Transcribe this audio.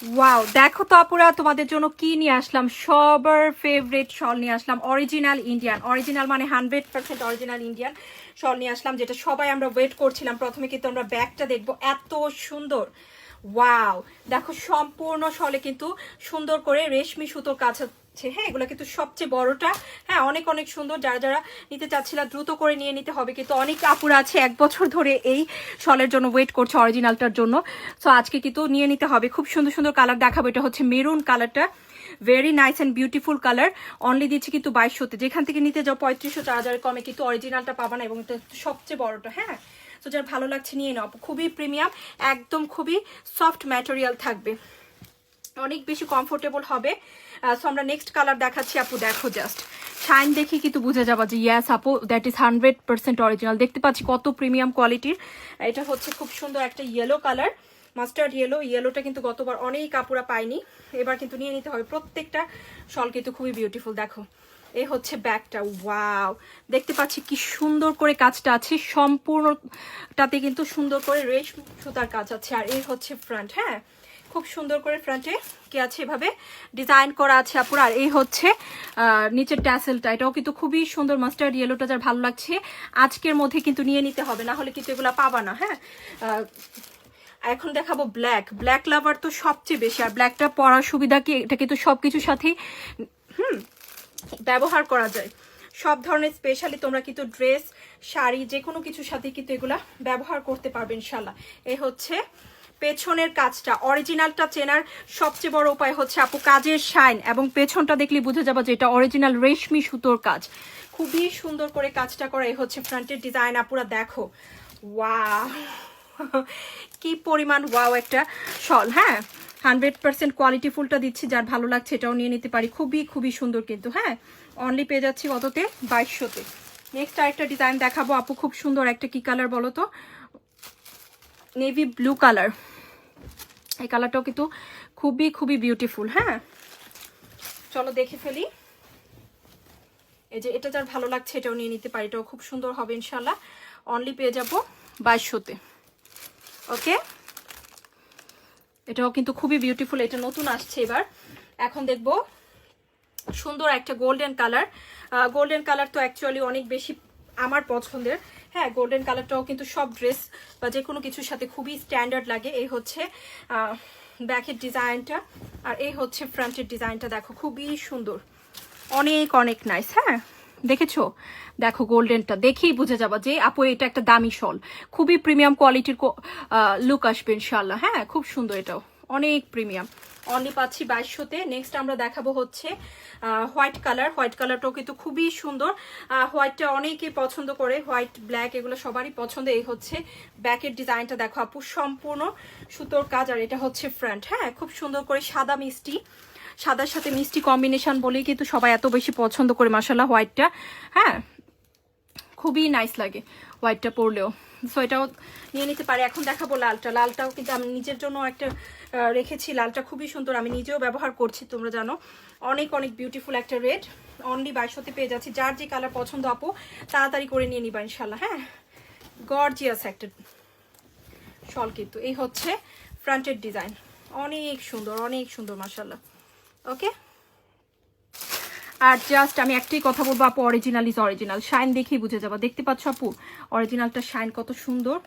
Wow, দেখো তো আপুরা, তোমাদের জন্য কি নিয়ে আসলাম। সবার ফেভারিট শল নিয়ে আসলাম, অরিজিনাল ইন্ডিয়ান। অরিজিনাল মানে 100% অরিজিনাল ইন্ডিয়ান শল নিয়ে আসলাম, যেটা সবাই আমরা ওয়েট করছিলাম। প্রথমে কিন্তু আমরা ব্যাগটা দেখবো, এত সুন্দর। ওয়াও, দেখো সম্পূর্ণ শলে কিন্তু সুন্দর করে রেশমি সুতোর কাজ আছে। হ্যাঁ, এগুলো কিন্তু সবচেয়ে বড়টা। হ্যাঁ, অনেক অনেক সুন্দর। যারা যারা নিতে চাচ্ছিলা দ্রুত করে নিয়ে নিতে হবে, কিন্তু অনেক আপুরা আছে 1 বছর ধরে এই শলের জন্য ওয়েট করছে, অরিজিনালটার জন্য। সো আজকে কিন্তু নিয়ে নিতে হবে। খুব সুন্দর সুন্দর কালার দেখাবো। এটা হচ্ছে মেরুন কালারটা, very nice and beautiful colour. Only দিচ্ছি কিন্তু 2200-তে। যেখান থেকে নিতে যাও 3500 4000 কমে কিন্তু অরিজিনালটা পাবা না, এবং এটা সবচেয়ে বড়টা। হ্যাঁ, তো যার ভালো লাগছে নিয়ে নাও। খুবই প্রিমিয়াম, একদম খুবই সফট ম্যাটেরিয়াল থাকবে, অনেক বেশি কমফোর্টেবল হবে। সো আমরা নেক্সট কালার দেখাচ্ছি আপু, দেখো জাস্ট শাইন দেখি কিন্তু বুঝে যাবা যে ইয়াস আপু, দ্যাট ইজ 100% অরিজিনাল। দেখতে পাচ্ছি কত প্রিমিয়াম কোয়ালিটির। এটা হচ্ছে খুব সুন্দর একটা ইয়েলো কালার, মাস্টার্ড ইয়েলো। ইয়েলোটা কিন্তু গতবার অনেক কাপড়া পাইনি, এবার কিন্তু নিয়ে নিতে হবে। প্রত্যেকটা শল কিন্তু খুবই বিউটিফুল। দেখো এই হচ্ছে ব্যাগটা, ওয়াও, দেখতে পাচ্ছি কি সুন্দর করে কাজটা আছে। সম্পূর্ণটাতে কিন্তু সুন্দর করে রেশমি সুতার কাজ আছে। আর এই হচ্ছে ফ্রন্ট। হ্যাঁ, খুব সুন্দর করে ফ্রন্টে কি আছে এভাবে ডিজাইন করা আছে আপুরা। আর এই হচ্ছে নিচের ট্যাসেলটা, এটাও কিন্তু খুবই সুন্দর। মাস্টার্ড ইয়েলোটা যার ভালো লাগছে আজকের মধ্যে কিন্তু নিয়ে নিতে হবে, না হলে কিন্তু এগুলো পাবা না। হ্যাঁ, এখন দেখাবো ব্ল্যাক। ব্ল্যাক লাভার তো সবচেয়ে বেশি। আর ব্ল্যাকটা পরার সুবিধা কি, এটা কিন্তু সবকিছুর সাথেই ব্যবহার করা যায়। সব ধরনের, স্পেশালি তোমরা কিন্তু ড্রেস, শাড়ি, যে কোনো কিছুর সাথে কিন্তু এগুলা ব্যবহার করতে পারবে ইনশাল্লাহ। এই হচ্ছে পেছনের কাজটা। অরিজিনালটা চেনার সবচেয়ে বড় উপায় হচ্ছে আপু কাজের শাইন, এবং পেছনটা দেখলে বুঝে যাবো যে এটা অরিজিনাল রেশমি সুতোর কাজ। খুবই সুন্দর করে কাজটা করা। এই হচ্ছে ফ্রন্টের ডিজাইন আপুরা, দেখো ওয়াও কি পরিমাণ ওয়াও একটা শল। হ্যাঁ, 100% কোয়ালিটি ফুলটা দিচ্ছি, যার ভালো লাগছে এটাও নিয়ে নিতে পারি। খুবই খুবই সুন্দর কিন্তু। হ্যাঁ, অনলি পেয়ে যাচ্ছি কততে, 2200-তে। নেক্সট আরেকটা ডিজাইন দেখাবো আপু, খুব সুন্দর একটা কি কালার বলো তো, নেভি ব্লু কালার। এই কালারটাও কিন্তু খুবই খুবই বিউটিফুল। হ্যাঁ, চলো দেখে ফেলি। এই যে এটা যার ভালো লাগছে এটাও নিয়ে নিতে পারি, এটাও খুব সুন্দর হবে ইনশাল্লাহ। অনলি পেয়ে যাবো 2200-তে। ওকে, এটাও কিন্তু খুবই বিউটিফুল। এটা নতুন আসছে এবার। এখন দেখবো সুন্দর একটা গোল্ডেন কালার। গোল্ডেন কালার তো অ্যাকচুয়ালি অনেক বেশি আমার পছন্দের। হ্যাঁ, গোল্ডেন কালারটাও কিন্তু সব ড্রেস বা যে কোনো কিছুর সাথে খুবই স্ট্যান্ডার্ড লাগে। এই হচ্ছে ব্যাকের ডিজাইনটা, আর এই হচ্ছে ফ্রন্টের ডিজাইনটা। দেখো খুবই সুন্দর, অনেক অনেক নাইস। হ্যাঁ, দেখেছো, দেখো গোল্ডেনটা দেখেই বুঝে যাবা যে আপু এটা একটা দামি শল। খুবই প্রিমিয়াম কোয়ালিটির লুক আসবে ইনশাল্লাহ। হ্যাঁ, খুব সুন্দর, এটাও অনেক প্রিমিয়াম। অনলি পাচ্ছি 2200-তে। নেক্সট আমরা দেখাবো হচ্ছে হোয়াইট কালার। হোয়াইট কালারটাও কিন্তু খুবই সুন্দর। হোয়াইটটা অনেকেই পছন্দ করে, হোয়াইট ব্ল্যাক এগুলো সবারই পছন্দ। এই হচ্ছে ব্যাকের ডিজাইনটা, দেখো আপু সম্পূর্ণ সুতোর কাজ। আর এটা হচ্ছে ফ্রন্ট। হ্যাঁ, খুব সুন্দর করে সাদা মিষ্টি, সাদার সাথে মিষ্টি কম্বিনেশন বলেই কিন্তু সবাই এত বেশি পছন্দ করে মাশাআল্লাহ হোয়াইটটা। হ্যাঁ, খুবই নাইস লাগে হোয়াইটটা পরলেও। সো এটাও নিয়ে নিতে পারে। এখন দেখাবো লালটা। লালটাও কিন্তু আমি নিজের জন্য একটা রেখেছি। লালটা খুবই সুন্দর, আমি নিজেও ব্যবহার করছি, তোমরা জানো। অনেক অনেক বিউটিফুল একটা রেড। অনলি 2200-তে পেয়ে যাচ্ছি। যার যে কালার পছন্দ আপু তাড়াতাড়ি করে নিয়ে নিবা ইনশাল্লাহ। হ্যাঁ, গর্জিয়াস একটা শল কিন্তু। এই হচ্ছে ফ্রন্টের ডিজাইন, অনেক সুন্দর, অনেক সুন্দর মাশাল্লাহ। ওকে, আর জাস্ট আমি একটাই কথা বলবো আপু, অরিজিনাল ইজ অরিজিনাল। শাইন দেখেই বুঝে যাবা। দেখতে পাচ্ছ আপু অরিজিনালটা শাইন কত সুন্দর।